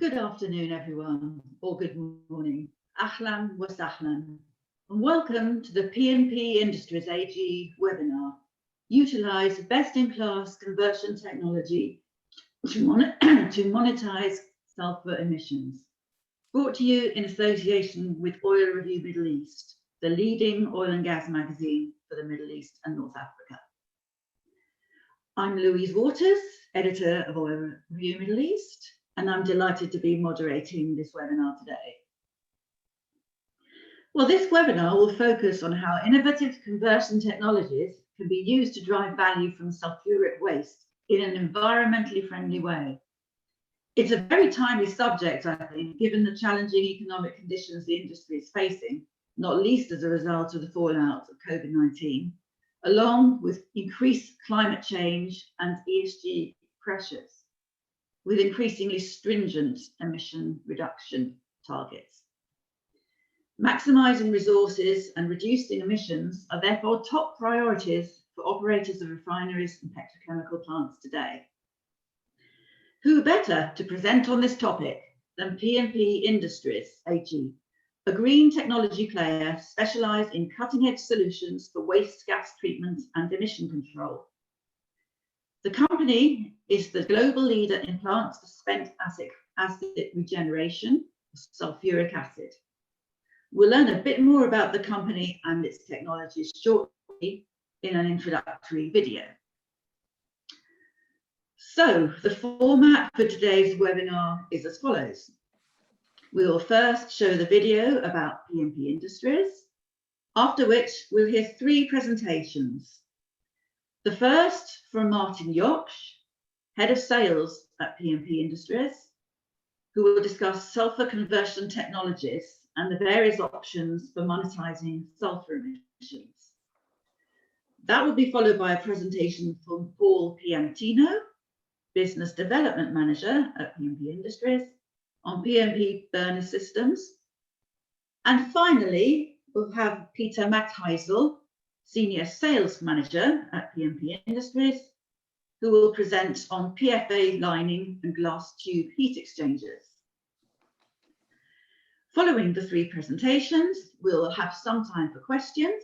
Good afternoon, everyone, or good morning. Ahlan wa sahlan, and welcome to the P&P Industries AG webinar. Utilise best-in-class conversion technology to monetize sulphur emissions. Brought to you in association with Oil Review Middle East, the leading oil and gas magazine for the Middle East and North Africa. I'm Louise Waters, editor of Oil Review Middle East, and I'm delighted to be moderating this webinar today. Well, this webinar will focus on how innovative conversion technologies can be used to drive value from sulphuric waste in an environmentally friendly way. It's a very timely subject, I think, given the challenging economic conditions the industry is facing, not least as a result of the fallout of COVID-19, along with increased climate change and ESG pressures, with increasingly stringent emission reduction targets. Maximising resources and reducing emissions are therefore top priorities for operators of refineries and petrochemical plants today. Who better to present on this topic than P&P Industries AG, a green technology player specialised in cutting-edge solutions for waste gas treatment and emission control. The company is the global leader in plants for spent acid regeneration, sulphuric acid. We'll learn a bit more about the company and its technologies shortly in an introductory video. So the format for today's webinar is as follows. We will first show the video about P&P Industries, after which we'll hear three presentations. The first from Martin Joksch, Head of Sales at P&P Industries, who will discuss sulphur conversion technologies and the various options for monetizing sulphur emissions. That will be followed by a presentation from Paul Piantino, Business Development Manager at P&P Industries, on P&P burner systems. And finally, we'll have Peter Mackheisel, Senior Sales Manager at P&P Industries, who will present on PFA lining and glass tube heat exchangers. Following the three presentations, we'll have some time for questions.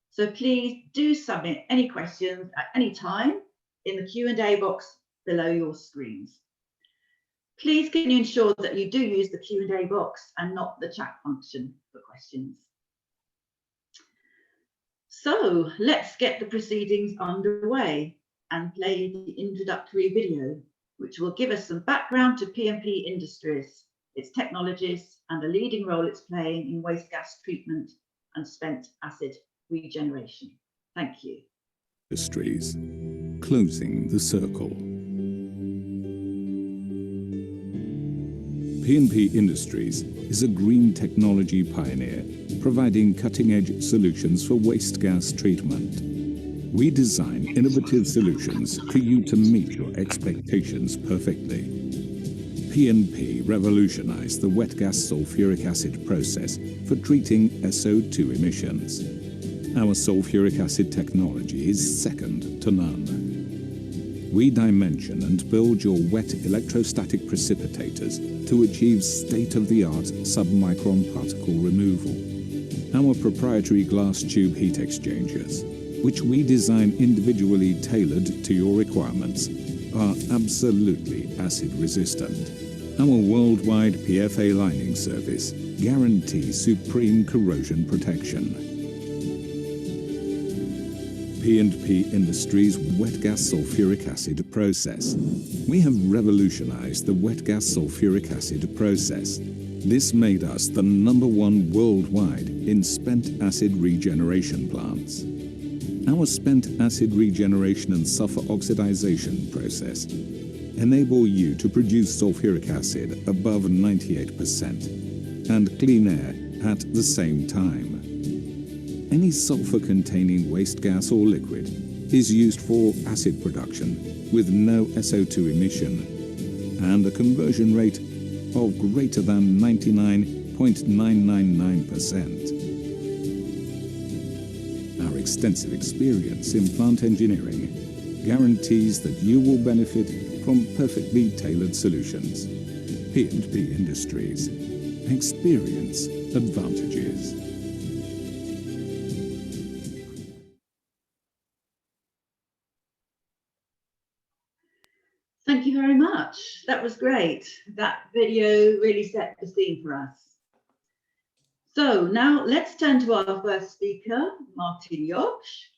So please do submit any questions at any time in the Q&A box below your screens. Please can you ensure that you do use the Q&A box and not the chat function for questions. So let's get the proceedings underway and play the introductory video, which will give us some background to P&P Industries, its technologies, and the leading role it's playing in waste gas treatment and spent acid regeneration. Thank you. Industries, closing the circle. P&P Industries is a green technology pioneer, providing cutting-edge solutions for waste gas treatment. We design innovative solutions for you to meet your expectations perfectly. P&P revolutionized the wet gas sulphuric acid process for treating SO2 emissions. Our sulphuric acid technology is second to none. We dimension and build your wet electrostatic precipitators to achieve state-of-the-art submicron particle removal. Our proprietary glass tube heat exchangers, which we design individually tailored to your requirements, are absolutely acid resistant. Our worldwide PFA lining service guarantees supreme corrosion protection. P&P Industries wet gas sulphuric acid process. We have revolutionized the wet gas sulphuric acid process. This made us the #1 worldwide in spent acid regeneration plants. Our spent acid regeneration and sulfur oxidization process enable you to produce sulphuric acid above 98% and clean air at the same time. Any sulfur-containing waste gas or liquid is used for acid production with no SO2 emission and a conversion rate of greater than 99.999%. Our extensive experience in plant engineering guarantees that you will benefit from perfectly tailored solutions. P&P Industries. Experience advantages. Thank you very much. That was great. That video really set the scene for us. So now let's turn to our first speaker, Martin Jobsch.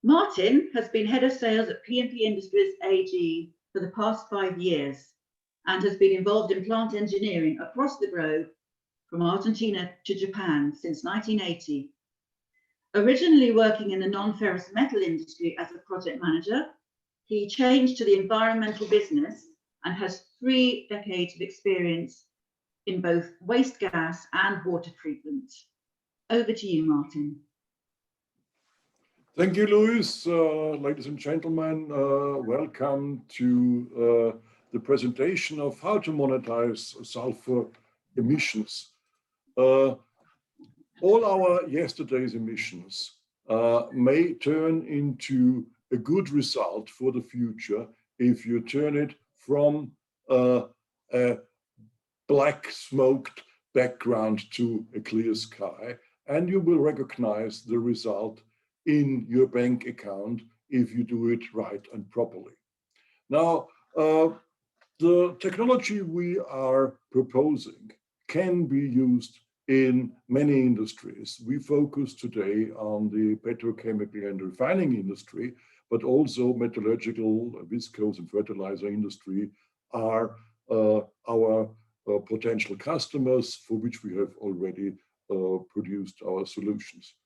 Martin has been head of sales at P&P Industries AG for the past 5 years and has been involved in plant engineering across the globe from Argentina to Japan since 1980. Originally working in the non-ferrous metal industry as a project manager, he changed to the environmental business and has 3 decades of experience in both waste gas and water treatment. Over to you, Martin. Thank you, Louise. Ladies and gentlemen, welcome to the presentation of how to monetize sulfur emissions. All our yesterday's emissions may turn into a good result for the future if you turn it from a black smoked background to a clear sky, and you will recognize the result in your bank account if you do it right and properly. Now, the technology we are proposing can be used in many industries. We focus today on the petrochemical and refining industry, but also metallurgical, viscose and fertilizer industry are our potential customers for which we have already produced our solutions.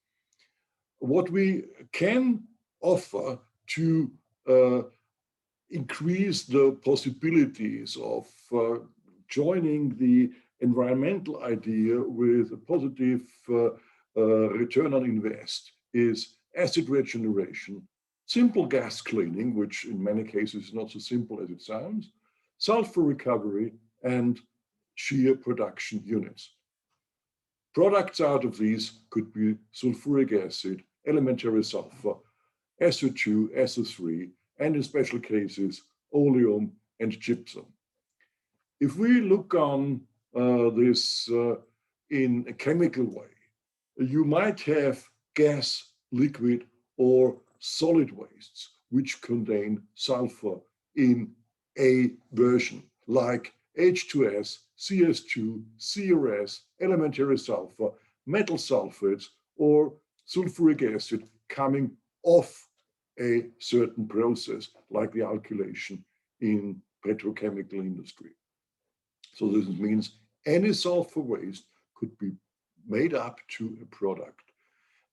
What we can offer to increase the possibilities of joining the environmental idea with a positive return on invest is acid regeneration, simple gas cleaning, which in many cases is not so simple as it sounds, sulfur recovery, and shear production units. Products out of these could be sulfuric acid, elementary sulfur, SO2, SO3, and in special cases, oleum and gypsum. If we look on this in a chemical way, you might have gas, liquid, or solid wastes which contain sulfur in a version, like H2S, CS2, CRS, elementary sulfur, metal sulfates, or sulfuric acid coming off a certain process, like the alkylation in petrochemical industry. So this means any sulfur waste could be made up to a product.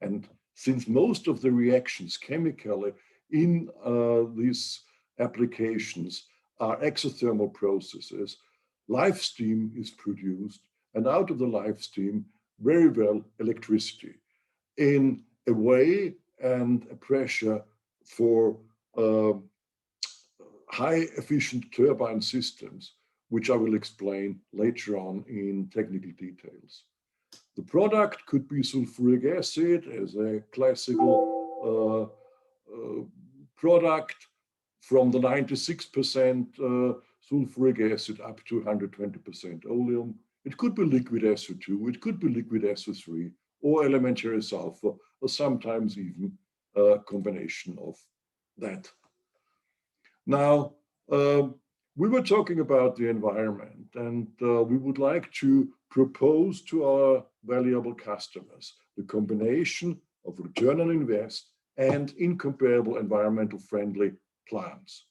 And since most of the reactions chemically in these applications are exothermal processes, live steam is produced, and out of the live steam, very well electricity in a way and a pressure for high efficient turbine systems, which I will explain later on in technical details. The product could be sulfuric acid as a classical product from the 96% sulfuric acid up to 120% oleum. It could be liquid SO2, it could be liquid SO3, or elementary sulfur, or sometimes even a combination of that. Now, we were talking about the environment, and we would like to propose to our valuable customers the combination of return on invest and incomparable environmental friendly plants.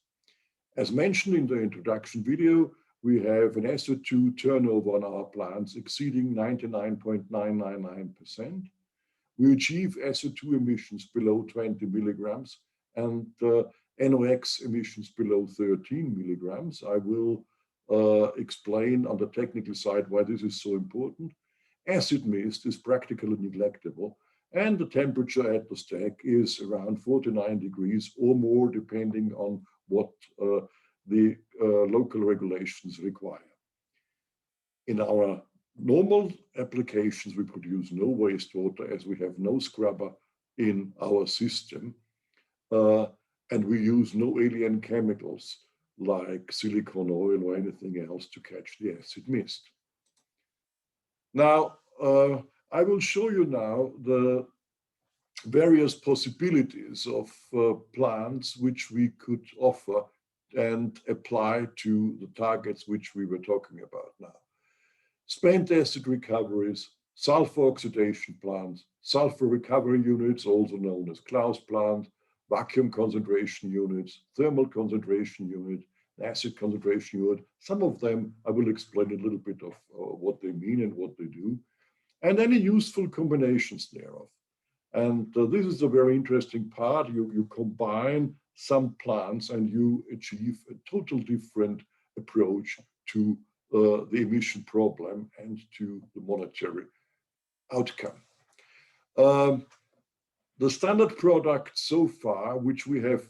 As mentioned in the introduction video, we have an SO2 turnover on our plants exceeding 99.999%. We achieve SO2 emissions below 20 milligrams and NOx emissions below 13 milligrams. I will explain on the technical side why this is so important. Acid mist is practically neglectable, and the temperature at the stack is around 49 degrees or more, depending on what the local regulations require. In our normal applications, we produce no wastewater as we have no scrubber in our system, and we use no alien chemicals. like silicone oil or anything else to catch the acid mist. Now, I will show you now the various possibilities of plants which we could offer and apply to the targets which we were talking about now. Spent acid recoveries, sulfur oxidation plants, sulfur recovery units, also known as Klaus plant, vacuum concentration units, thermal concentration unit, acid concentration unit. Some of them I will explain a little bit of what they mean and what they do, and any useful combinations thereof. And this is a very interesting part. You combine some plants and you achieve a total different approach to the emission problem and to the monetary outcome. The standard products so far, which we have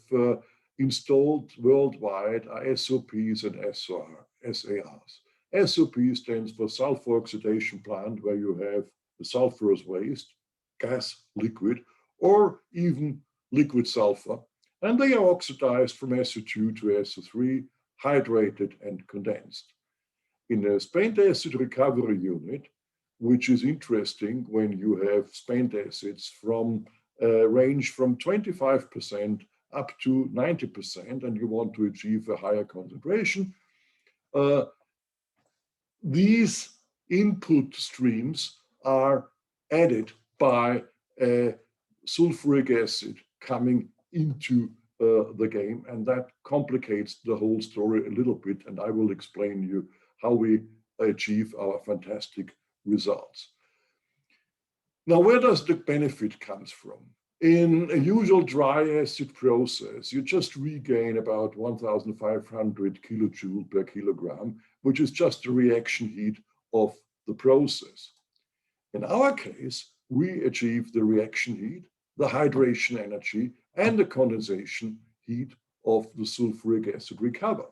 installed worldwide, are SOPs and SARs. SOP stands for sulfur oxidation plant, where you have the sulfurous waste, gas, liquid, or even liquid sulfur, and they are oxidized from SO2 to SO3, hydrated and condensed. In a spent acid recovery unit, which is interesting when you have spent acids from range from 25% up to 90%, and you want to achieve a higher concentration, these input streams are added by sulfuric acid coming into the game, and that complicates the whole story a little bit, and I will explain you how we achieve our fantastic results. Now, where does the benefit comes from? In a usual dry acid process, you just regain about 1,500 kilojoule per kilogram, which is just the reaction heat of the process. In our case, we achieve the reaction heat, the hydration energy, and the condensation heat of the sulfuric acid recover.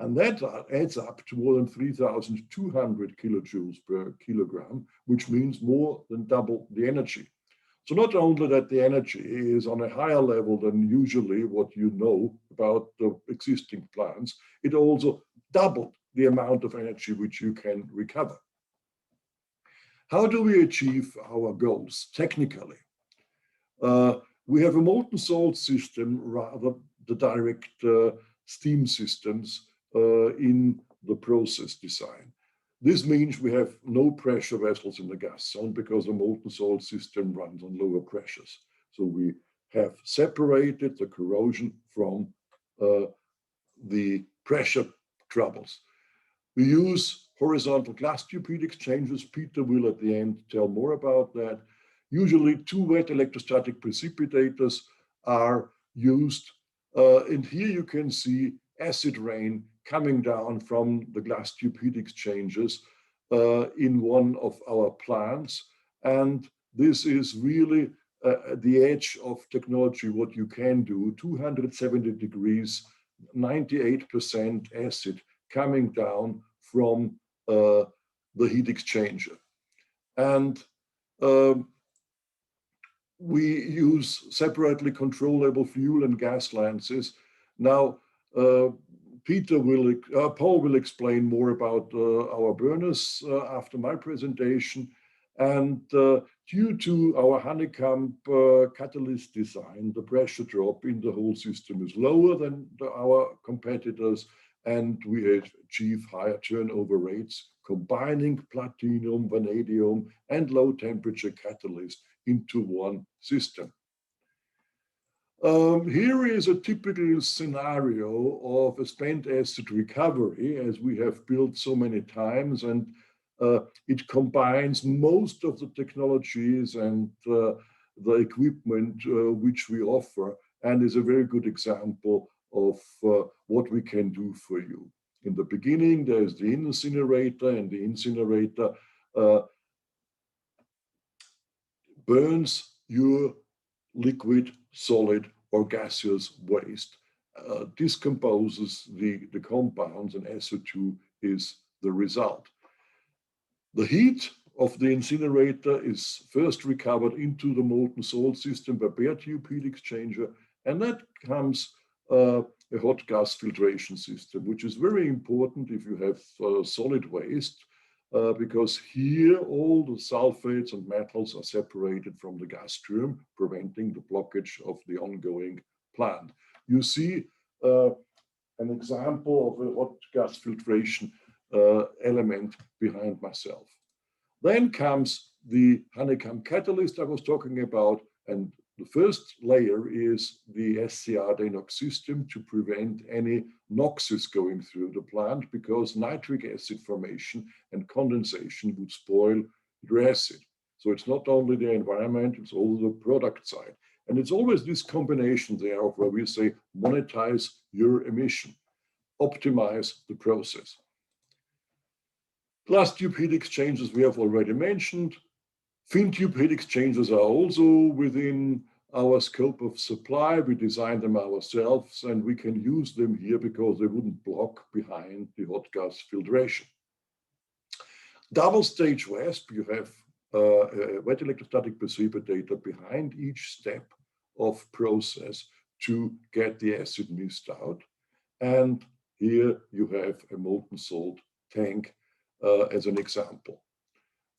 And that adds up to more than 3,200 kilojoules per kilogram, which means more than double the energy. So not only that the energy is on a higher level than usually what you know about the existing plants, it also doubled the amount of energy which you can recover. How do we achieve our goals technically? We have a molten salt system, rather the direct steam systems in the process design. This means we have no pressure vessels in the gas zone because the molten salt system runs on lower pressures. So we have separated the corrosion from the pressure troubles. We use horizontal glass tube heat exchangers. Peter will at the end tell more about that. Usually 2 wet electrostatic precipitators are used. And here you can see acid rain coming down from the glass tube heat exchangers in one of our plants. And this is really the edge of technology, what you can do, 270 degrees, 98% acid coming down from the heat exchanger. And we use separately controllable fuel and gas lances. Now, Paul will explain more about our burners after my presentation. And due to our honeycomb catalyst design, the pressure drop in the whole system is lower than our competitors, and we achieve higher turnover rates, combining platinum, vanadium, and low temperature catalyst into one system. Here is a typical scenario of a spent acid recovery, as we have built so many times, and it combines most of the technologies and the equipment which we offer, and is a very good example of what we can do for you. In the beginning, there's the incinerator, and the incinerator burns your liquid, solid, or gaseous waste, discomposes the compounds, and SO2 is the result. The heat of the incinerator is first recovered into the molten salt system by bare tube heat exchanger, and that comes a hot gas filtration system, which is very important if you have solid waste, because here all the sulfates and metals are separated from the gas stream, preventing the blockage of the ongoing plant. You see an example of a hot gas filtration element behind myself. Then comes the honeycomb catalyst I was talking about, and the first layer is the SCR denox system to prevent any noxes going through the plant, because nitric acid formation and condensation would spoil the acid. So it's not only the environment, it's also the product side. And it's always this combination there of where we say monetize your emission, optimize the process. Glass tube heat exchangers we have already mentioned. Fin tube heat exchangers are also within our scope of supply. We designed them ourselves, and we can use them here because they wouldn't block behind the hot gas filtration. Double stage WESP, you have a wet electrostatic precipitator behind each step of process to get the acid mist out. And here you have a molten salt tank as an example.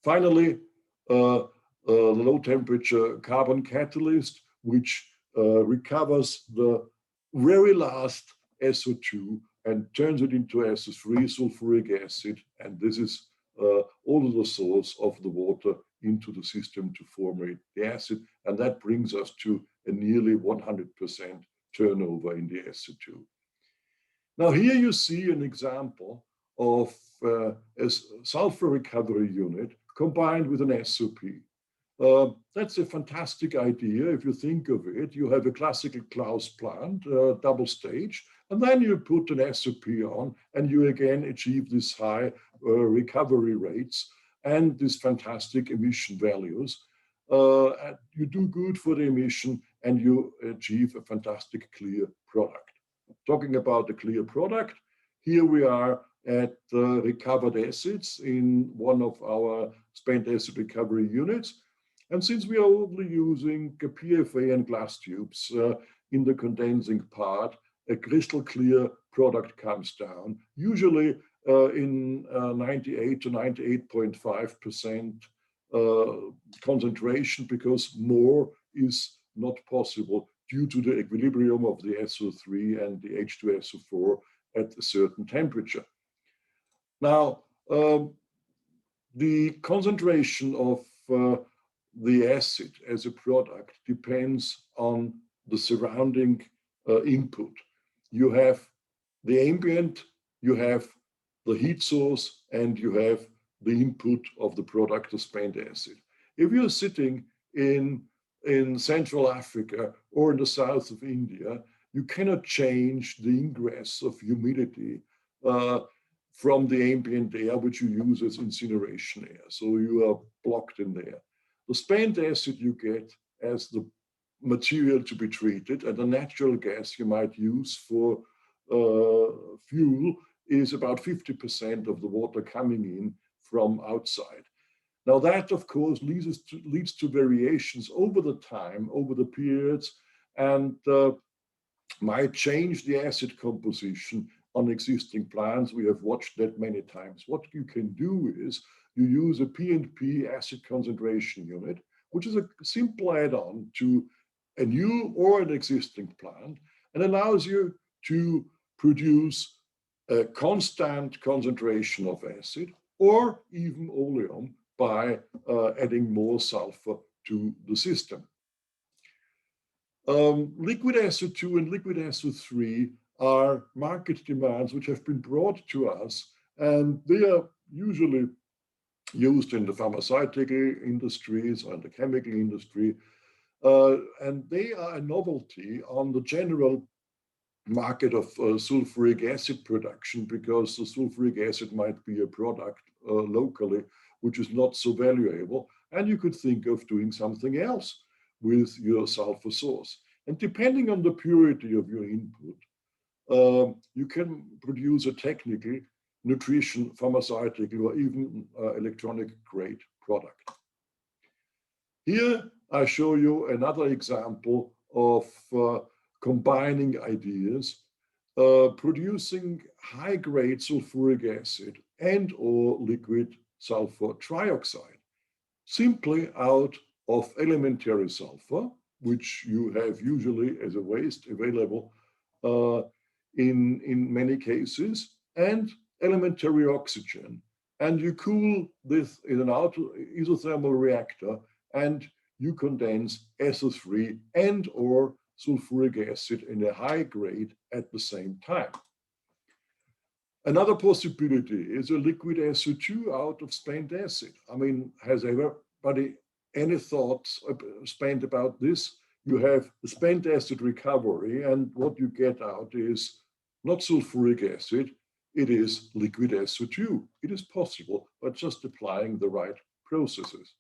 Finally, the low temperature carbon catalyst, which recovers the very last SO2 and turns it into SO3 sulfuric acid. And this is also the source of the water into the system to formate the acid. And that brings us to a nearly 100% turnover in the SO2. Now here you see an example of a sulfur recovery unit combined with an SOP. That's a fantastic idea. If you think of it, you have a classical Klaus plant, double stage, and then you put an SOP on, and you again achieve this high recovery rates and these fantastic emission values. You do good for the emission, and you achieve a fantastic clear product. Talking about the clear product, here we are at recovered acids in one of our spent acid recovery units. And since we are only using PFA and glass tubes in the condensing part, a crystal clear product comes down, usually in 98 to 98.5% concentration, because more is not possible due to the equilibrium of the SO3 and the H2SO4 at a certain temperature. Now, the concentration of the acid as a product depends on the surrounding input. You have the ambient, you have the heat source, and you have the input of the product, the spent acid. If you're sitting in Central Africa or in the south of India, you cannot change the ingress of humidity from the ambient air, which you use as incineration air. So you are blocked in there. The spent acid you get as the material to be treated, and the natural gas you might use for fuel is about 50% of the water coming in from outside. Now that, of course, leads to variations over the time, over the periods, and might change the acid composition on existing plants. We have watched that many times. What you can do is you use a P&P acid concentration unit, which is a simple add-on to a new or an existing plant, and allows you to produce a constant concentration of acid or even oleum by adding more sulfur to the system. Liquid SO2 and liquid SO3 are market demands which have been brought to us, and they are usually used in the pharmaceutical industries or in the chemical industry, and they are a novelty on the general market of sulfuric acid production, because the sulfuric acid might be a product locally which is not so valuable, and you could think of doing something else with your sulfur source. And depending on the purity of your input, you can produce a technical, nutrition, pharmaceutical, or even electronic grade product. Here I show you another example of combining ideas. producing high-grade sulfuric acid and or liquid sulfur trioxide, simply out of elementary sulfur, which you have usually as a waste available in many cases, and elementary oxygen. And you cool this in an isothermal reactor, and you condense SO3 and or sulfuric acid in a high grade at the same time. Another possibility is a liquid SO2 out of spent acid. I mean, has everybody any thoughts spent about this? You have the spent acid recovery, and what you get out is not sulfuric acid, it is liquid SO2. It is possible, but just applying the right processes.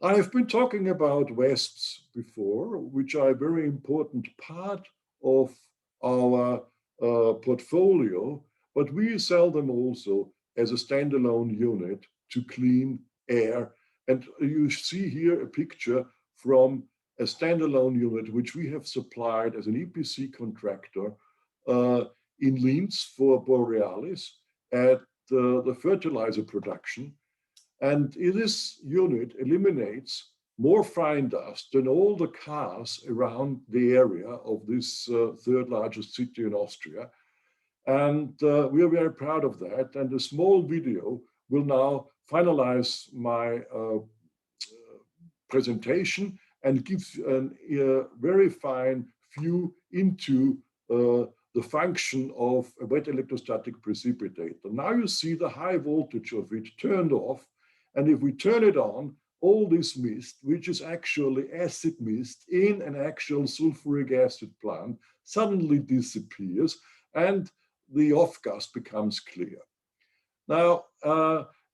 I have been talking about WESPs before, which are a very important part of our portfolio, but we sell them also as a standalone unit to clean air. And you see here a picture from a standalone unit, which we have supplied as an EPC contractor in Linz for Borealis at the fertilizer production. And this unit eliminates more fine dust than all the cars around the area of this third largest city in Austria. And we are very proud of that. And a small video will now finalize my presentation and give a very fine view into the function of a wet electrostatic precipitator. Now you see the high voltage of it turned off. And if we turn it on, all this mist, which is actually acid mist in an actual sulfuric acid plant, suddenly disappears and the off gas becomes clear. Now,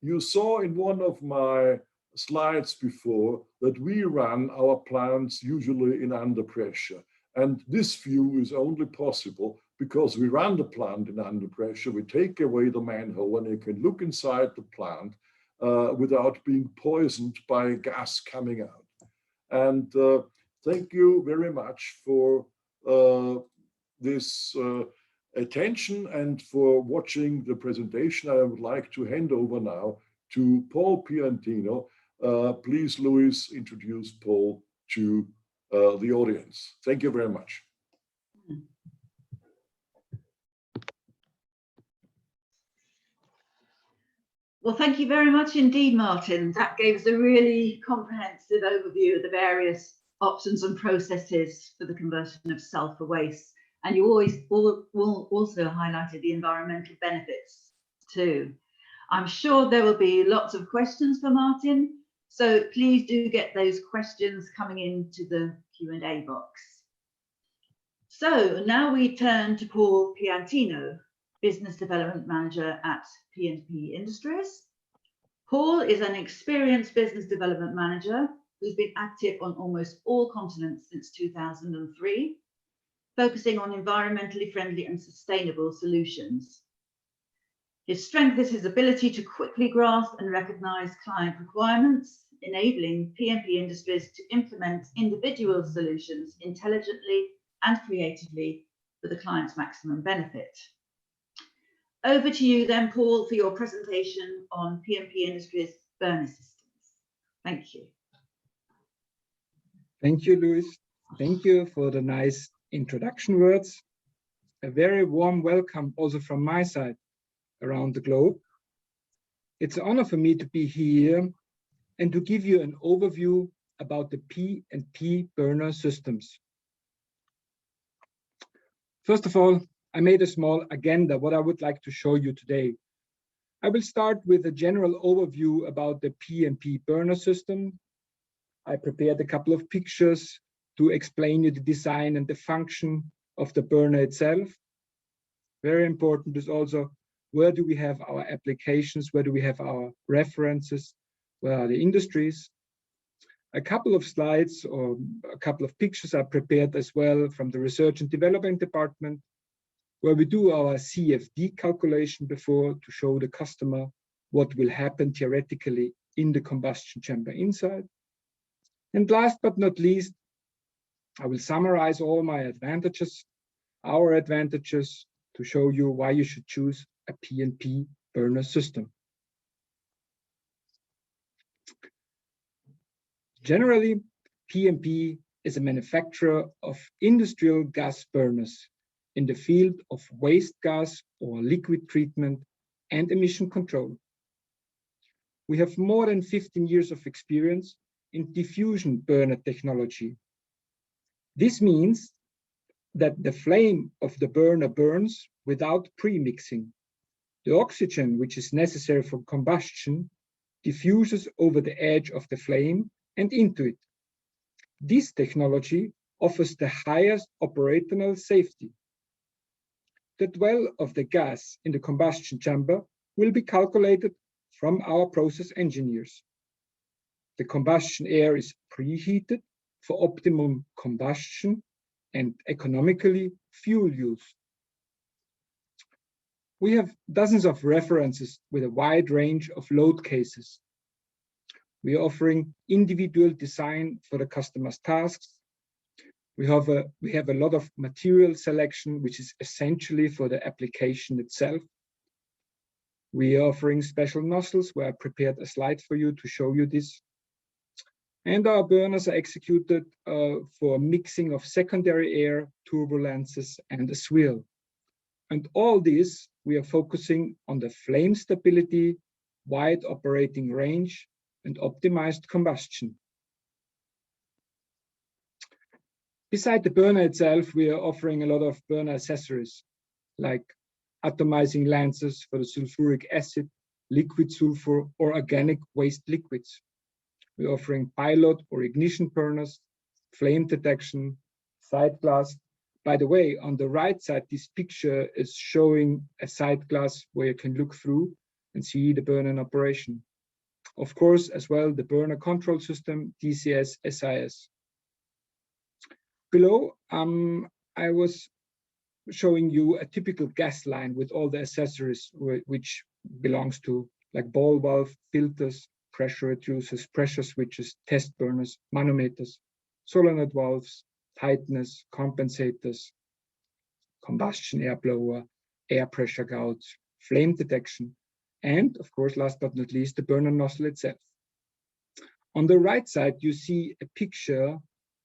you saw in one of my slides before that we run our plants usually in under pressure. And this view is only possible because we run the plant in under pressure. We take away the manhole and you can look inside the plant without being poisoned by gas coming out. And thank you very much for this attention and for watching the presentation. I would like to hand over now to Paul Piantino. Please, Luis, introduce Paul to the audience. Thank you very much. Well, thank you very much indeed, Martin. That gave us a really comprehensive overview of the various options and processes for the conversion of sulfur waste. And you also highlighted the environmental benefits too. I'm sure there will be lots of questions for Martin, so please do get those questions coming into the Q&A box. So now we turn to Paul Piantino, Business Development Manager at P&P Industries. Paul is an experienced business development manager who's been active on almost all continents since 2003, focusing on environmentally friendly and sustainable solutions. His strength is his ability to quickly grasp and recognize client requirements, enabling P&P Industries to implement individual solutions intelligently and creatively for the client's maximum benefit. Over to you then, Paul, for your presentation on P&P Industries burner systems. Thank you. Thank you, Luis. Thank you for the nice introduction words. A very warm welcome also from my side around the globe. It's an honor for me to be here and to give you an overview about the P&P burner systems. First of all, I made a small agenda, what I would like to show you today. I will start with a general overview about the P&P burner system. I prepared a couple of pictures to explain you the design and the function of the burner itself. Very important is also, where do we have our applications? Where do we have our references? Where are the industries? A couple of slides or a couple of pictures are prepared as well from the Research and Development Department, where we do our CFD calculation before to show the customer what will happen theoretically in the combustion chamber inside. And last but not least, I will summarize all my advantages our advantages to show you why you should choose a PNP burner system. Generally, PNP is a manufacturer of industrial gas burners in the field of waste gas or liquid treatment and emission control. We have more than 15 years of experience in diffusion burner technology. This means that the flame of the burner burns without pre-mixing. The oxygen, which is necessary for combustion, diffuses over the edge of the flame and into it. This technology offers the highest operational safety. The dwell of the gas in the combustion chamber will be calculated from our process engineers. The combustion air is preheated for optimum combustion and economically fuel use. We have dozens of references with a wide range of load cases. We are offering individual design for the customer's tasks. We have a lot of material selection, which is essentially for the application itself. We are offering special nozzles, where I prepared a slide for you to show you this. And our burners are executed for mixing of secondary air, turbulences, and a swirl. And all this, we are focusing on the flame stability, wide operating range, and optimized combustion. Beside the burner itself, we are offering a lot of burner accessories, like atomizing lances for the sulfuric acid, liquid sulfur, or organic waste liquids. We're offering pilot or ignition burners, flame detection, side glass. By the way, on the right side, this picture is showing a side glass where you can look through and see the burner in operation. Of course, as well, the burner control system, DCS, SIS. Below, I was showing you a typical gas line with all the accessories which belongs to, like ball valve, filters, pressure reducers, pressure switches, test burners, manometers, solenoid valves, tightness, compensators, combustion air blower, air pressure gauge, flame detection, and of course, last but not least, the burner nozzle itself. On the right side, you see a picture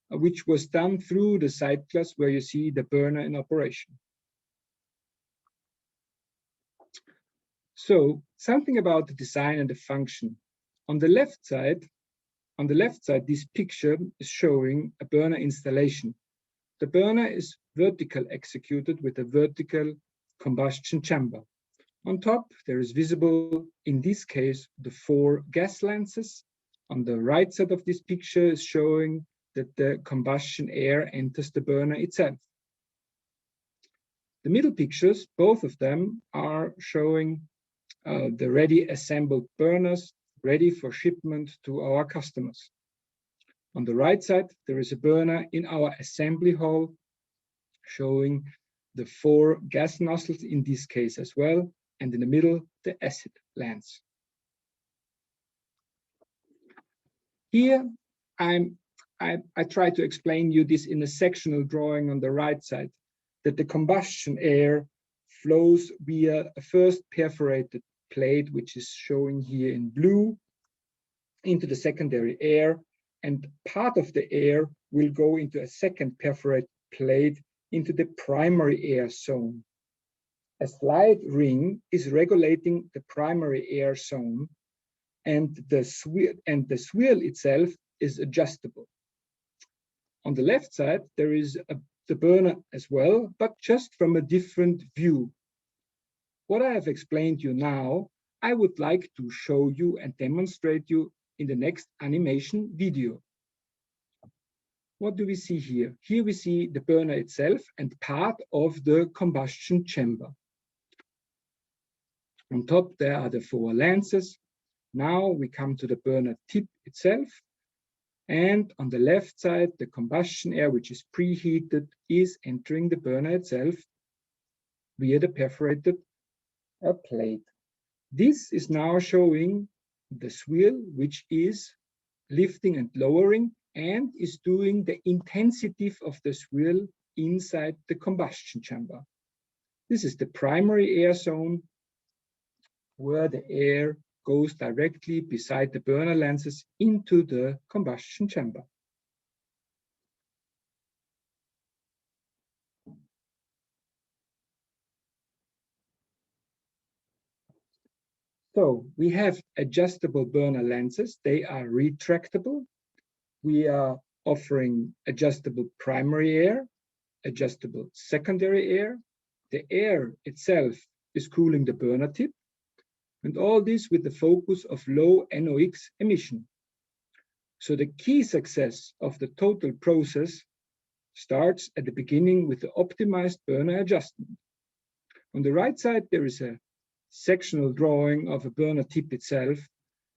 which was done through the side glass where you see the burner in operation. So something about the design and the function. On the left side, this picture is showing a burner installation. The burner is vertical executed with a vertical combustion chamber. On top, there is visible, in this case, the 4 gas lances. On the right side of this picture is showing that the combustion air enters the burner itself. The middle pictures, both of them, are showing the ready assembled burners ready for shipment to our customers. On the right side, there is a burner in our assembly hall showing the 4 gas nozzles in this case as well, and in the middle, the acid lance. Here, I try to explain you this in a sectional drawing on the right side, that the combustion air flows via a first perforated plate, which is showing here in blue, into the secondary air, and part of the air will go into a second perforated plate into the primary air zone. A slide ring is regulating the primary air zone, and the swirl itself is adjustable. On the left side, there is the burner as well, but just from a different view. What I have explained to you now, I would like to show you and demonstrate you in the next animation video. What do we see here? Here we see the burner itself and part of the combustion chamber. On top, there are the 4 lances. Now we come to the burner tip itself. And on the left side, the combustion air, which is preheated, is entering the burner itself via the perforated plate. This is now showing the swirl, which is lifting and lowering and is doing the intensity of the swirl inside the combustion chamber. This is the primary air zone, where the air goes directly beside the burner lenses into the combustion chamber. So we have adjustable burner lenses. They are retractable. We are offering adjustable primary air, adjustable secondary air. The air itself is cooling the burner tip, and all this with the focus of low NOx emission. So the key success of the total process starts at the beginning with the optimized burner adjustment. On the right side, there is a sectional drawing of a burner tip itself,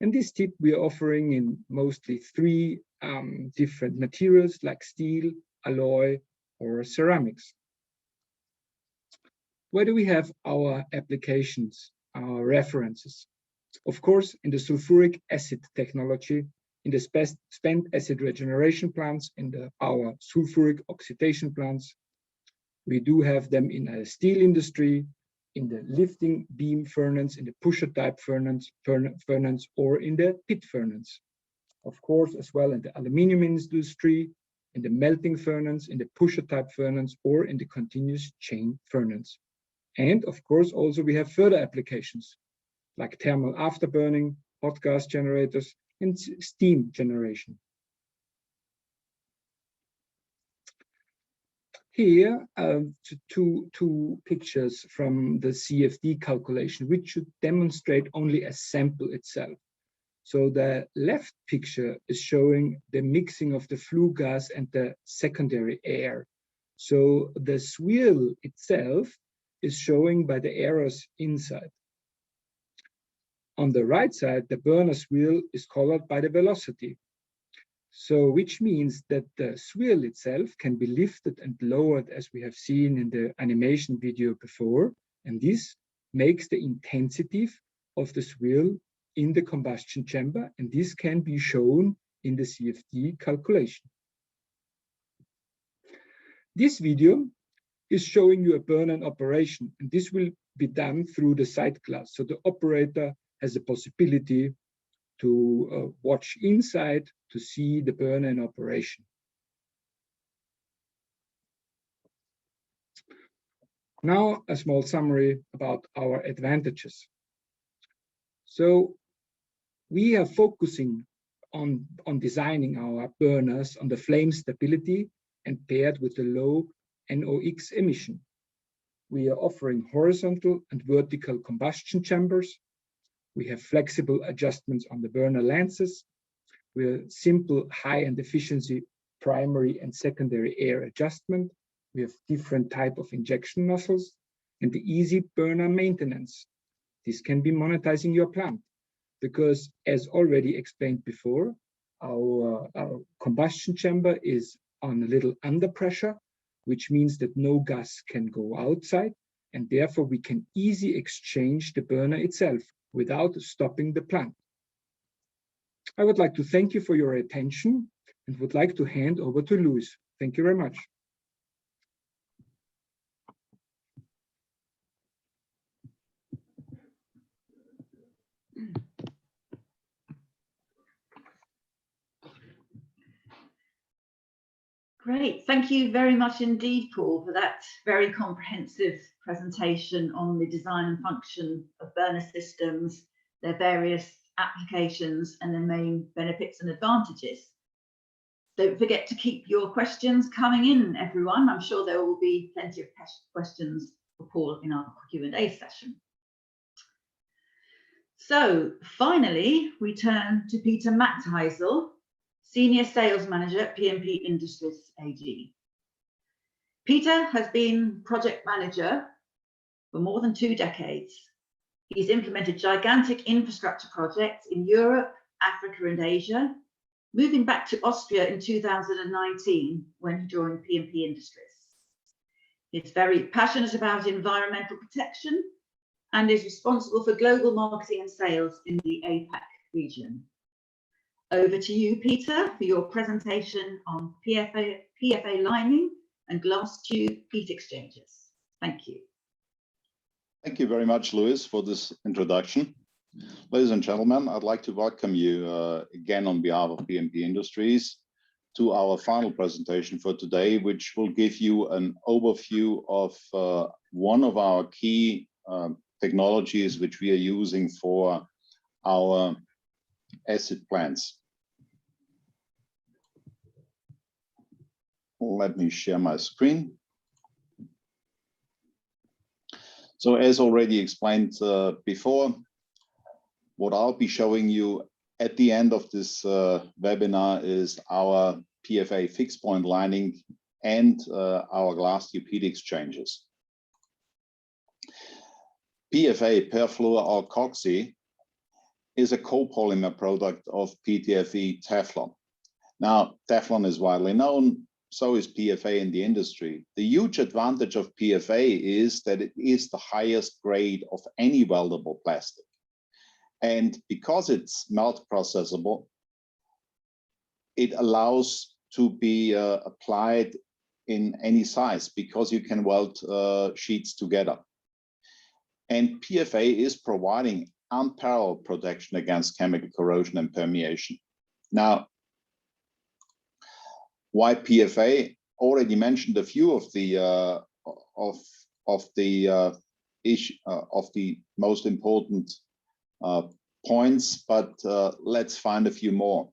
and this tip we are offering in mostly three different materials like steel, alloy, or ceramics. Where do we have our applications, our references? Of course, in the sulfuric acid technology, in the spent acid regeneration plants, in our sulfuric oxidation plants. We do have them in the steel industry, in the lifting beam furnace, in the pusher type furnace, or in the pit furnace. Of course, as well in the aluminum industry, in the melting furnace, in the pusher type furnace, or in the continuous chain furnace. And of course, also we have further applications like thermal afterburning, hot gas generators, and steam generation. Here, two pictures from the CFD calculation, which should demonstrate only a sample itself. So the left picture is showing the mixing of the flue gas and the secondary air. So the swirl itself is showing by the arrows inside. On the right side, the burner's wheel is colored by the velocity. So which means that the swirl itself can be lifted and lowered, as we have seen in the animation video before. And this makes the intensity of the swirl in the combustion chamber. And this can be shown in the CFD calculation. This video is showing you a burner in operation, and this will be done through the sight glass. So the operator has the possibility to watch inside to see the burner in operation. Now, a small summary about our advantages. So we are focusing on designing our burners on the flame stability and paired with the low NOx emission. We are offering horizontal and vertical combustion chambers. We have flexible adjustments on the burner lenses. We have simple high and efficiency primary and secondary air adjustment. We have different type of injection nozzles and the easy burner maintenance. This can be monetizing your plant because, as already explained before, our combustion chamber is on a little under pressure, which means that no gas can go outside, and therefore we can easily exchange the burner itself without stopping the plant. I would like to thank you for your attention and would like to hand over to Luis. Thank you very much. Great, thank you very much indeed, Paul, for that very comprehensive presentation on the design and function of burner systems, their various applications and their main benefits and advantages. Don't forget to keep your questions coming in, everyone. I'm sure there will be plenty of questions for Paul in our Q&A session. So finally, we turn to Peter Machthaisel, Senior Sales Manager at P&P Industries AG. Peter has been project manager for more than 2 decades. He's implemented gigantic infrastructure projects in Europe, Africa, and Asia, moving back to Austria in 2019 when he joined P&P Industries. He's very passionate about environmental protection and is responsible for global marketing and sales in the APAC region. Over to you, Peter, for your presentation on PFA lining and glass tube heat exchangers. Thank you. Thank you very much, Louis, for this introduction. Ladies and gentlemen, I'd like to welcome you again on behalf of BMP Industries to our final presentation for today, which will give you an overview of one of our key technologies which we are using for our acid plants. Let me share my screen. So as already explained before, what I'll be showing you at the end of this webinar is our PFA fixed point lining and our glass tube heat exchangers. PFA, perfluoroalkoxy, is a copolymer product of PTFE Teflon. Now, Teflon is widely known, so is PFA in the industry. The huge advantage of PFA is that it is the highest grade of any weldable plastic. And because it's melt processable, it allows to be applied in any size because you can weld sheets together. And PFA is providing unparalleled protection against chemical corrosion and permeation. Now, why PFA? Already mentioned a few of the most important points, but let's find a few more.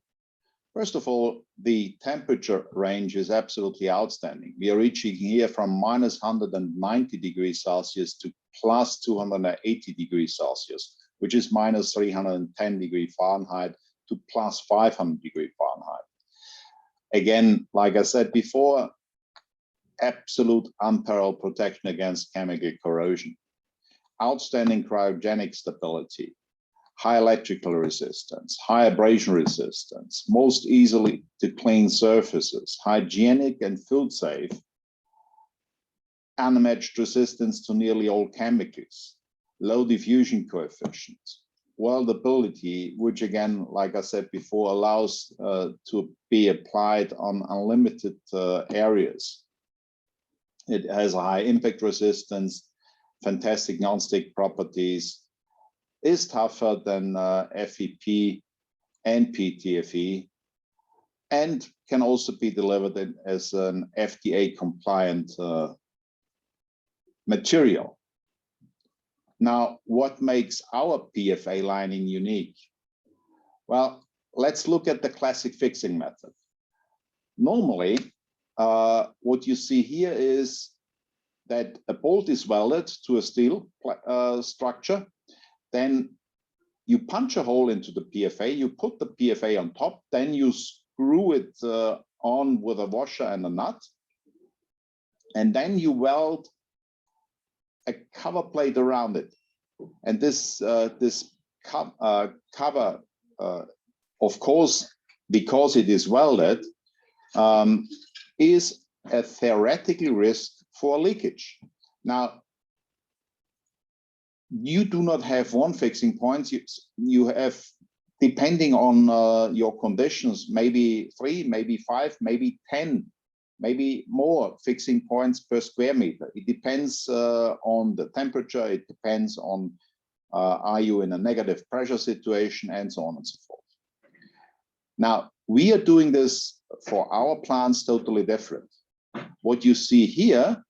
First of all, the temperature range is absolutely outstanding. We are reaching here from minus 190 degrees Celsius to plus 280 degrees Celsius, which is minus 310 degrees Fahrenheit to plus 500 degrees Fahrenheit. Again, like I said before, absolute unparalleled protection against chemical corrosion, outstanding cryogenic stability, high electrical resistance, high abrasion resistance, most easily to clean surfaces, hygienic and food safe, unmatched resistance to nearly all chemicals, low diffusion coefficient, weldability, which again, like I said before, allows to be applied on unlimited areas. It has a high impact resistance, fantastic non-stick properties, is tougher than FEP and PTFE, and can also be delivered as an FDA compliant material. Now, what makes our PFA lining unique? Well, let's look at the classic fixing method. Normally, what you see here is that a bolt is welded to a steel structure. Then you punch a hole into the PFA, you put the PFA on top, then you screw it on with a washer and a nut, and then you weld a cover plate around it. And this cover, of course, because it is welded, is a theoretical risk for leakage. Now, you do not have one fixing point. You have, depending on your conditions, maybe 3, maybe 5, maybe 10, maybe more fixing points per square meter. It depends on the temperature. It depends on are you in a negative pressure situation, and so on and so forth. Now, we are doing this for our plants totally different. What you see here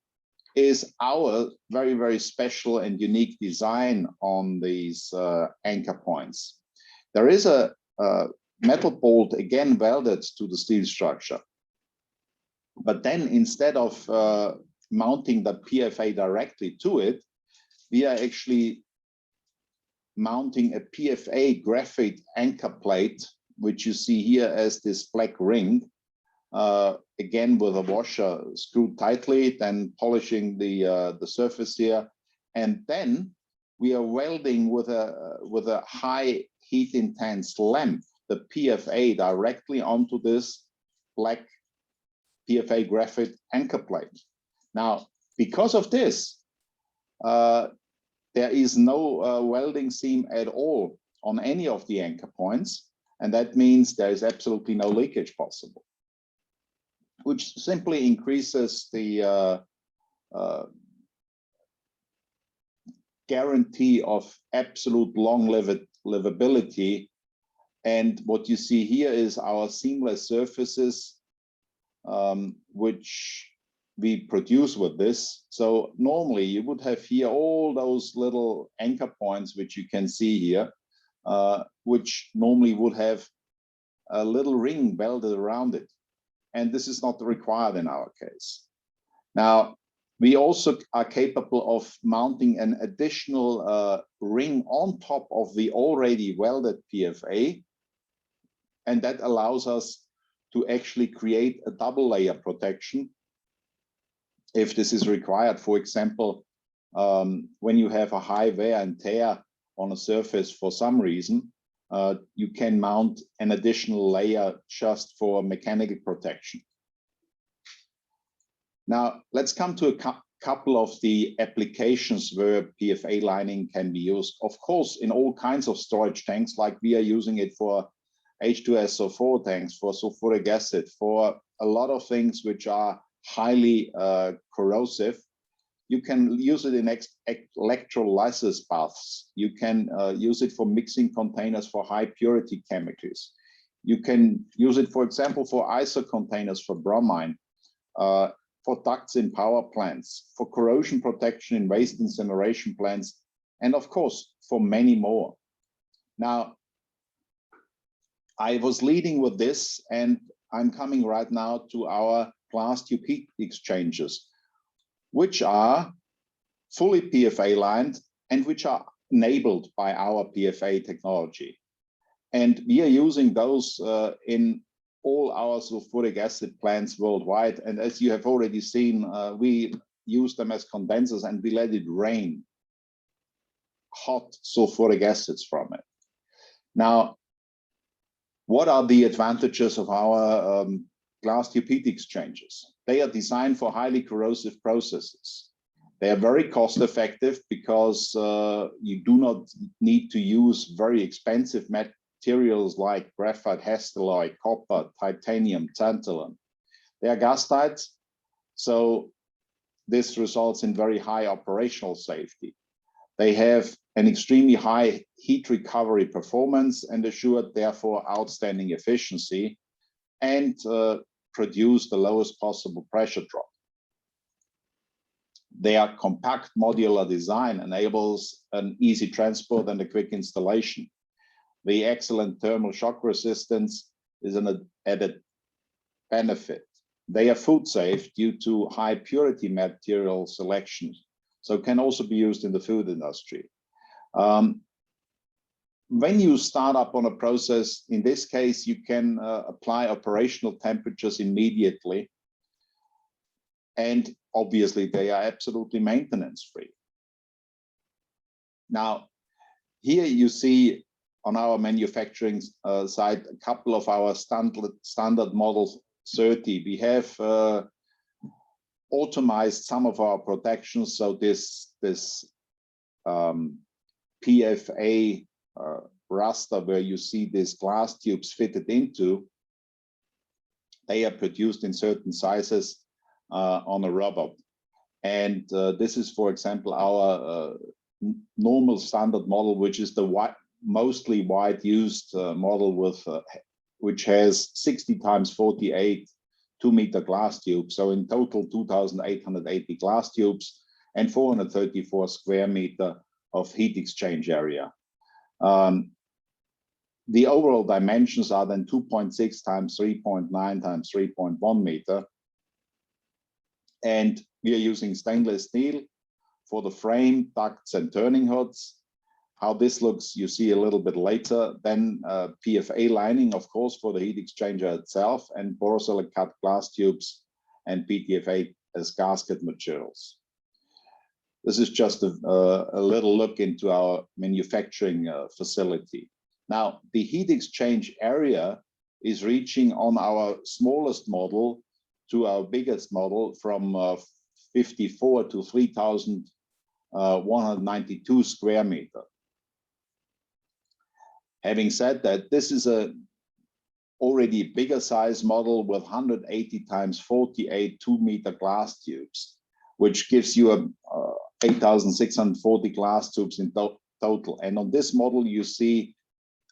is our very, very special and unique design on these anchor points. There is a metal bolt, again, welded to the steel structure. But then instead of mounting the PFA directly to it, we are actually mounting a PFA graphite anchor plate, which you see here as this black ring, again with a washer screwed tightly, then polishing the surface here, and then we are welding with a high heat intense lamp the PFA directly onto this black PFA graphite anchor plate. Now, because of this, there is no welding seam at all on any of the anchor points, and that means there is absolutely no leakage possible. which simply increases the guarantee of absolute long livability. And what you see here is our seamless surfaces, which we produce with this. So normally you would have here all those little anchor points, which you can see here, which normally would have a little ring welded around it. And this is not required in our case. Now, we also are capable of mounting an additional ring on top of the already welded PFA. And that allows us to actually create a double layer protection if this is required. For example, when you have a high wear and tear on a surface for some reason, you can mount an additional layer just for mechanical protection. Now, let's come to a couple of the applications where PFA lining can be used. Of course, in all kinds of storage tanks, like we are using it for H2SO4 tanks, for sulfuric acid, for a lot of things which are highly corrosive. You can use it in electrolysis baths. You can use it for mixing containers for high purity chemicals. You can use it, for example, for ISO containers for bromine, for ducts in power plants, for corrosion protection in waste incineration plants, and of course, for many more. Now, I was leading with this, and I'm coming right now to our glass tube heat exchangers, which are fully PFA lined and which are enabled by our PFA technology. And we are using those in all our sulfuric acid plants worldwide. And as you have already seen, we use them as condensers and we let it rain hot sulfuric acids from it. Now, what are the advantages of our glass tube heat exchangers? They are designed for highly corrosive processes. They are very cost effective because you do not need to use very expensive materials like graphite, hastelloy, copper, titanium, tantalum. They are gas tight, so this results in very high operational safety. They have an extremely high heat recovery performance and assure therefore outstanding efficiency, and produce the lowest possible pressure drop. Their compact modular design enables an easy transport and a quick installation. The excellent thermal shock resistance is an added benefit. They are food safe due to high purity material selection, so can also be used in the food industry. When you start up on a process, in this case, you can apply operational temperatures immediately. And obviously, they are absolutely maintenance free. Now, here you see on our manufacturing side, a couple of our standard models 30. We have automized some of our protections. So this PFA raster where you see these glass tubes fitted into, they are produced in certain sizes on a robot. And this is, for example, our normal standard model, which is the mostly wide used model with which has 60 × 48 2-meter glass tubes. So in total, 2,880 glass tubes and 434 square meter of heat exchange area. The overall dimensions are then 2.6 × 3.9 × 3.1 meter. And we are using stainless steel for the frame, ducts, and turning hoods. How this looks, you see a little bit later. Then PFA lining, of course, for the heat exchanger itself, and borosilicate cut glass tubes and PTFA as gasket materials. This is just a little look into our manufacturing facility. Now, the heat exchange area is reaching on our smallest model to our biggest model from 54 to 3,192 square meter. Having said that, this is a already bigger size model with 180 times 48 2-meter glass tubes, which gives you a 8,640 glass tubes in total. And on this model, you see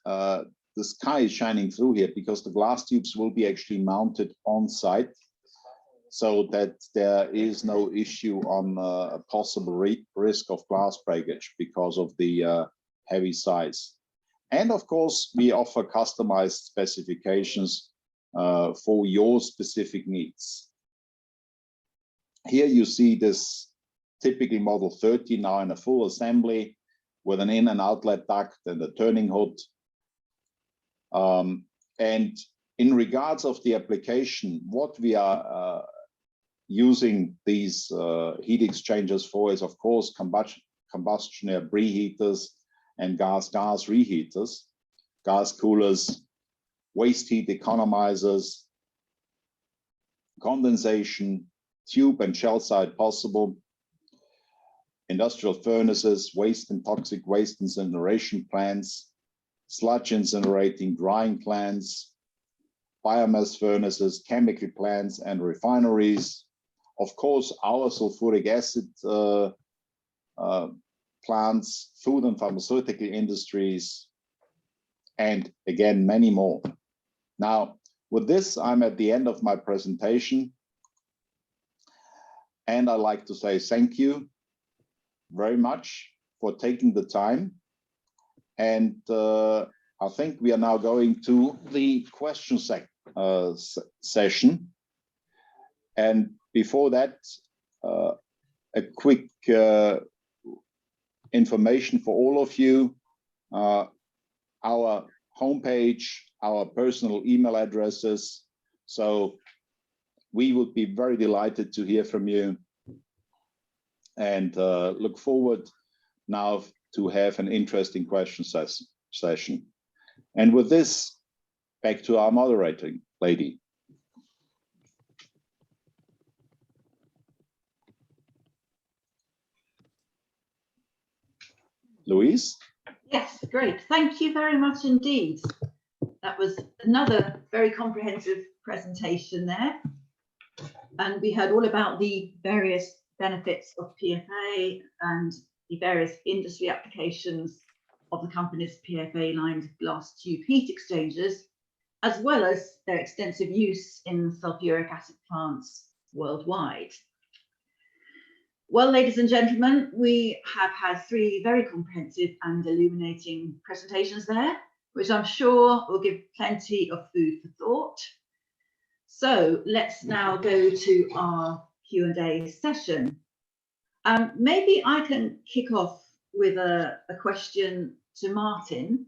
the sky is shining through here because the glass tubes will be actually mounted on site, so that there is no issue on a possible risk of glass breakage because of the heavy size. And of course, we offer customized specifications for your specific needs. Here you see this typically model 30 now in a full assembly with an in and outlet duct and a turning hood. And in regards of the application, what we are using these heat exchangers for is, of course, combustion air preheaters and gas reheaters, gas coolers, waste heat economizers, condensation, tube and shell side possible, industrial furnaces, waste and toxic waste incineration plants, sludge incinerating drying plants, biomass furnaces, chemical plants and refineries. Of course, our sulfuric acid plants, food and pharmaceutical industries, and again, many more. Now, with this, I'm at the end of my presentation. And I'd like to say thank you very much for taking the time. And I think we are now going to the question session. And before that, a quick information for all of you. Our homepage, our personal email addresses. So we would be very delighted to hear from you, and look forward now to have an interesting question session. And with this, back to our moderating lady. Louise? Yes, great. Thank you very much indeed. That was another very comprehensive presentation there. And we heard all about the various benefits of PFA and the various industry applications of the company's PFA-lined glass tube heat exchangers, as well as their extensive use in sulfuric acid plants worldwide. Well, ladies and gentlemen, we have had 3 very comprehensive and illuminating presentations there, which I'm sure will give plenty of food for thought. So let's now go to our Q&A session. Maybe I can kick off with a question to Martin.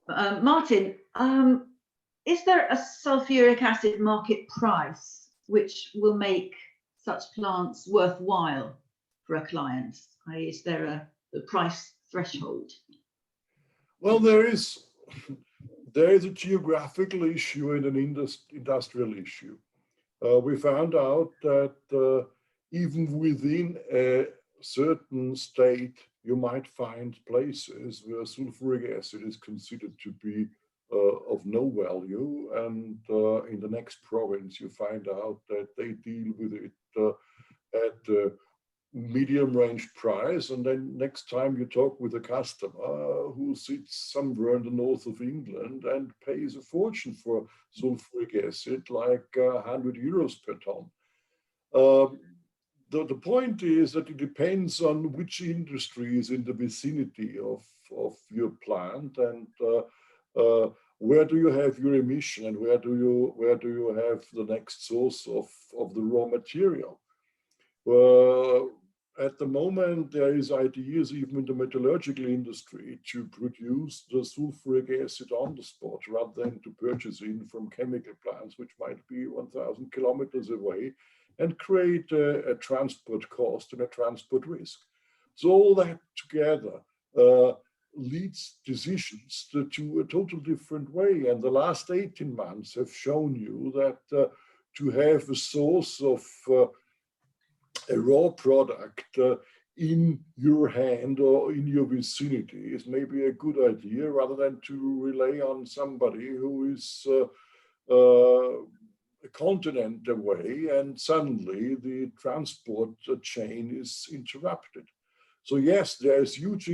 Martin, is there a sulfuric acid market price which will make such plants worthwhile for a client? Is there a price threshold? Well, there is a geographical issue and an industrial issue. We found out that even within a certain state, you might find places where sulfuric acid is considered to be of no value, and in the next province you find out that they deal with it at a medium range price, and then next time you talk with a customer who sits somewhere in the north of England and pays a fortune for sulfuric acid, like 100 euros per ton. The point is that it depends on which industry is in the vicinity of your plant, and where do you have your emission, and where do you have the next source of the raw material. At the moment, there is ideas even in the metallurgical industry to produce the sulfuric acid on the spot rather than to purchase in from chemical plants, which might be 1,000 kilometers away, and create a transport cost and a transport risk. So all that together leads decisions to a total different way. And the last 18 months have shown you that to have a source of a raw product in your hand or in your vicinity is maybe a good idea, rather than to rely on somebody who is a continent away, and suddenly the transport chain is interrupted. So yes, there's huge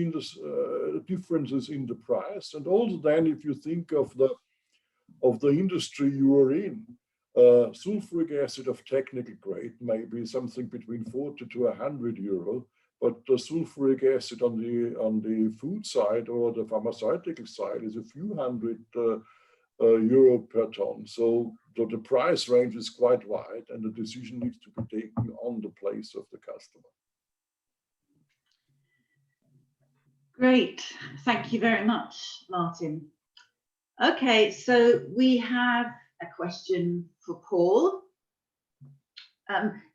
differences in the price, and also then if you think of the industry you are in, sulfuric acid of technical grade may be something between 40 to 100 euro, but the sulfuric acid on the food side or the pharmaceutical side is a few hundred euro per ton. So the price range is quite wide, and the decision needs to be taken on the place of the customer. Great, thank you very much, Martin. Okay, so we have a question for Paul.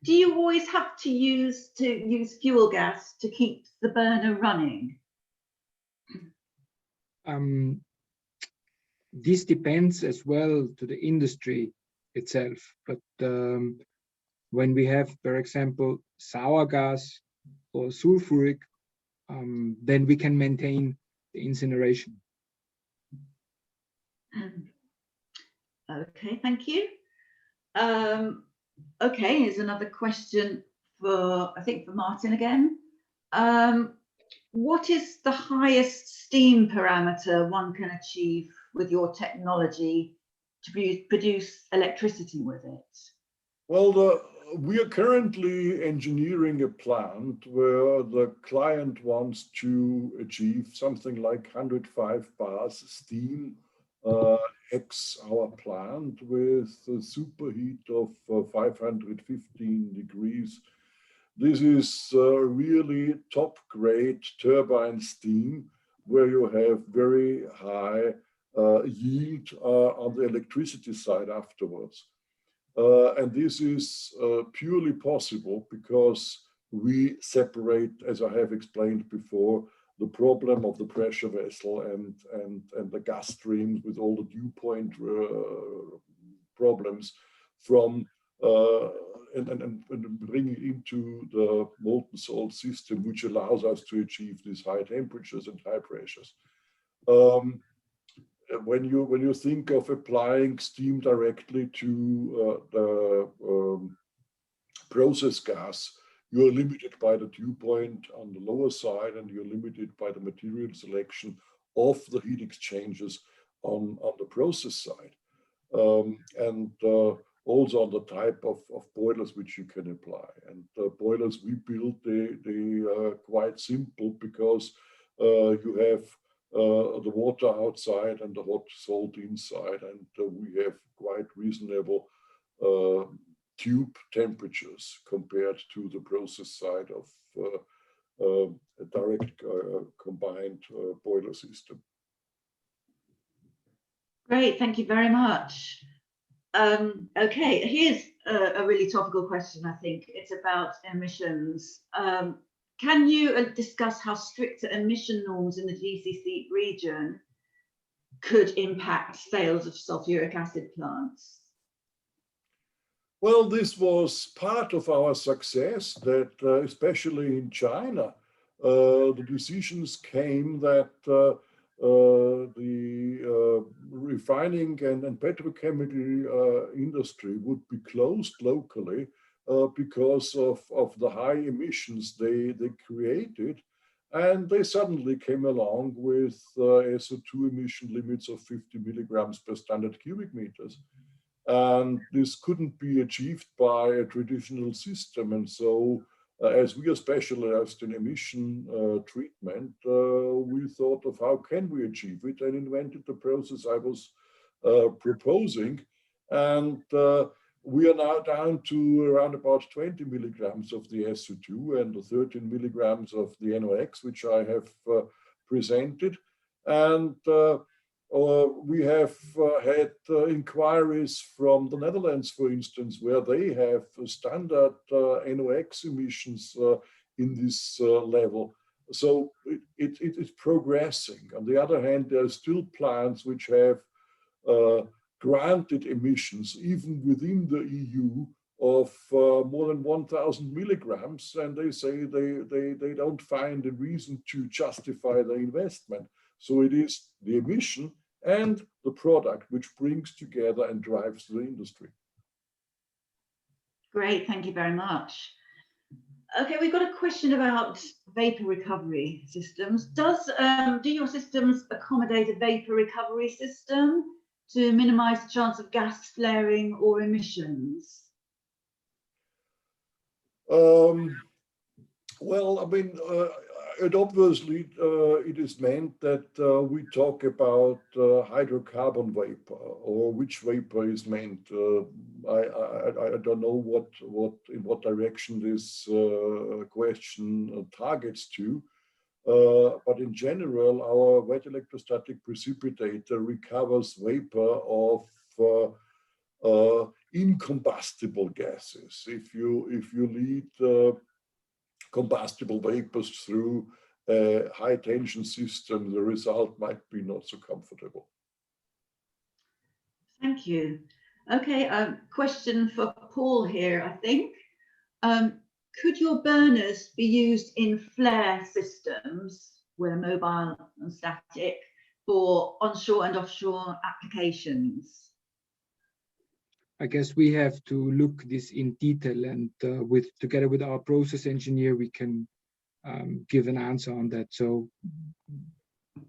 Do you always have to use fuel gas to keep the burner running? This depends as well to the industry itself, but when we have, for example, sour gas or sulfuric, then we can maintain the incineration. Okay, thank you. Okay, here's another question for, I think, for Martin again. What is the highest steam parameter one can achieve with your technology to produce electricity with it? Well, we are currently engineering a plant where the client wants to achieve something like 105 bars steam X-hour plant with a superheat of 515 degrees. This is really top grade turbine steam, where you have very high yield on the electricity side afterwards. And this is purely possible because we separate, as I have explained before, the problem of the pressure vessel and the gas streams with all the dew point problems from and bring it into the molten salt system, which allows us to achieve these high temperatures and high pressures. When you think of applying steam directly to the process gas, you're limited by the dew point on the lower side, and you're limited by the material selection of the heat exchangers on the process side, and also on the type of boilers which you can apply. And the boilers we build, they are quite simple because you have the water outside and the hot salt inside, and we have quite reasonable tube temperatures compared to the process side of a direct combined boiler system. Great, thank you very much. Okay, here's a really topical question, I think. It's about emissions. Can you discuss how stricter emission norms in the GCC region could impact sales of sulfuric acid plants? Well, this was part of our success, that especially in China, the decisions came that the refining and petrochemical industry would be closed locally because of the high emissions they created. And they suddenly came along with SO2 emission limits of 50 milligrams per standard cubic meters. And this couldn't be achieved by a traditional system. And so as we are specialized in emission treatment, we thought of how can we achieve it, and invented the process I was proposing. And we are now down to around about 20 milligrams of the SO2 and the 13 milligrams of the NOx, which I have presented. And we have had inquiries from the Netherlands, for instance, where they have standard NOx emissions in this level. So it's progressing. On the other hand, there are still plants which have granted emissions, even within the EU, of more than 1,000 milligrams, and they say they don't find a reason to justify the investment. So it is the emission and the product which brings together and drives the industry. Great, thank you very much. Okay, we've got a question about vapor recovery systems. Do your systems accommodate a vapor recovery system to minimize the chance of gas flaring or emissions? Well, I mean, it obviously it is meant that we talk about hydrocarbon vapor, or which vapor is meant. I don't know in what direction this question targets to, but in general, our wet electrostatic precipitator recovers vapor of incombustible gases. If you lead combustible vapors through a high tension system, the result might be not so comfortable. Thank you. Okay, question for Paul here, I think. Could your burners be used in flare systems, where mobile and static, for onshore and offshore applications? I guess we have to look this in detail, and together with our process engineer, we can give an answer on that. So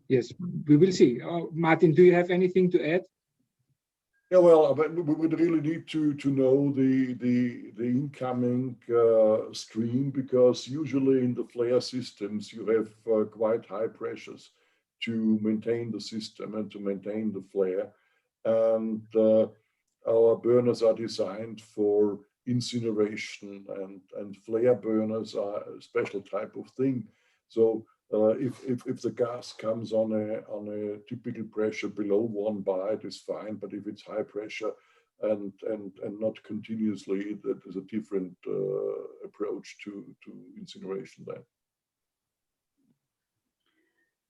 yes, we will see. Martin, do you have anything to add? Yeah, well, but we would really need to know the incoming stream, because usually in the flare systems you have quite high pressures to maintain the system and to maintain the flare, and our burners are designed for incineration, and flare burners are a special type of thing. So if the gas comes on a typical pressure below 1 bar, it is fine. But if it's high pressure and not continuously, that is a different approach to incineration then.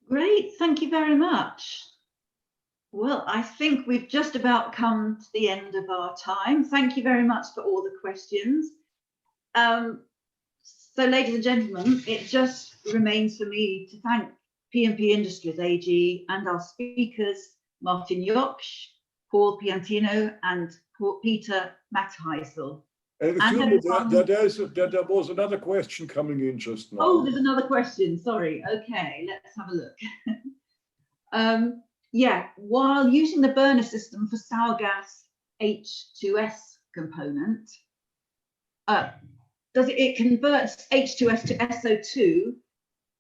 Great, thank you very much. Well, I think we've just about come to the end of our time. Thank you very much for all the questions. So, ladies and gentlemen, it just remains for me to thank P&P Industries AG and our speakers, Martin Joksch, Paul Piantino, and Peter Matheisel. There was another question coming in just now. Oh, there's another question, sorry. Okay, let's have a look. Yeah, while using the burner system for sour gas H2S component, it converts H2S to SO2,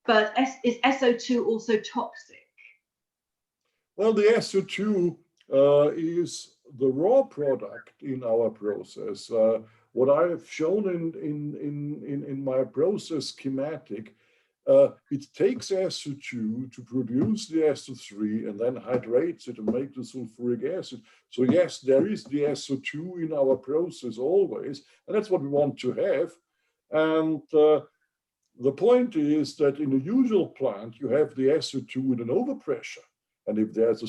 but is SO2 also toxic? Well, the SO2 is the raw product in our process. What I have shown in my process schematic, it takes SO2 to produce the SO3 and then hydrates it and make the sulfuric acid. So yes, there is the SO2 in our process always, and that's what we want to have. And the point is that in a usual plant, you have the SO2 in an overpressure. And if there's a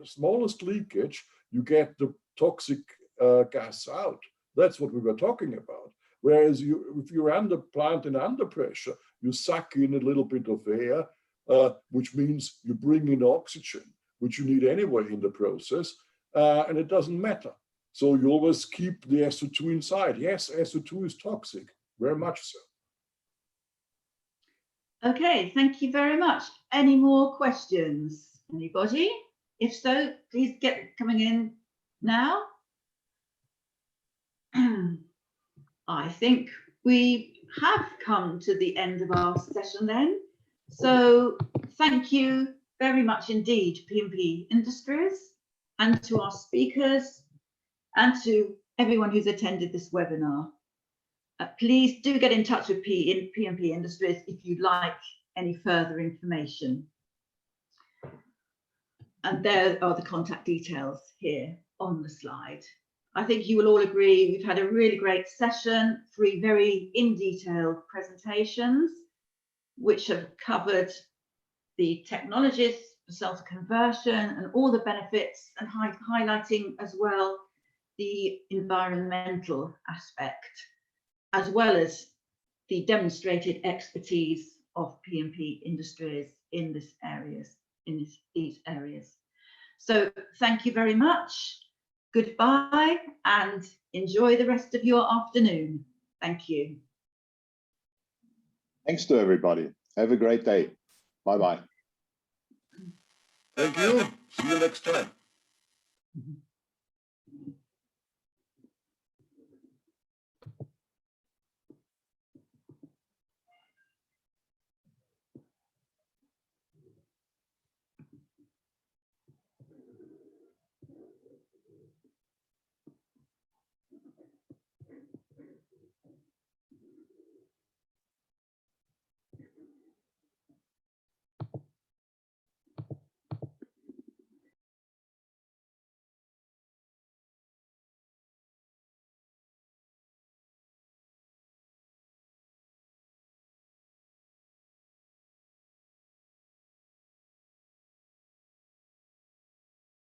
smallest leakage, you get the toxic gas out. That's what we were talking about. Whereas if you run the plant in under pressure, you suck in a little bit of air, which means you bring in oxygen, which you need anyway in the process, and it doesn't matter. So you always keep the SO2 inside. Yes, SO2 is toxic, very much so. Okay, thank you very much. Any more questions? Anybody? If so, please get coming in now. I think we have come to the end of our session then. So thank you very much indeed, P&P Industries, and to our speakers, and to everyone who's attended this webinar. Please do get in touch with P&P Industries if you'd like any further information. And there are the contact details here on the slide. I think you will all agree we've had a really great session, 3 very in-detail presentations, which have covered the technologies for sulfur conversion and all the benefits, and highlighting as well the environmental aspect, as well as the demonstrated expertise of P&P Industries in these areas. So thank you very much. Goodbye and enjoy the rest of your afternoon. Thank you. Thanks to everybody. Have a great day. Bye-bye. Thank you. See you next time.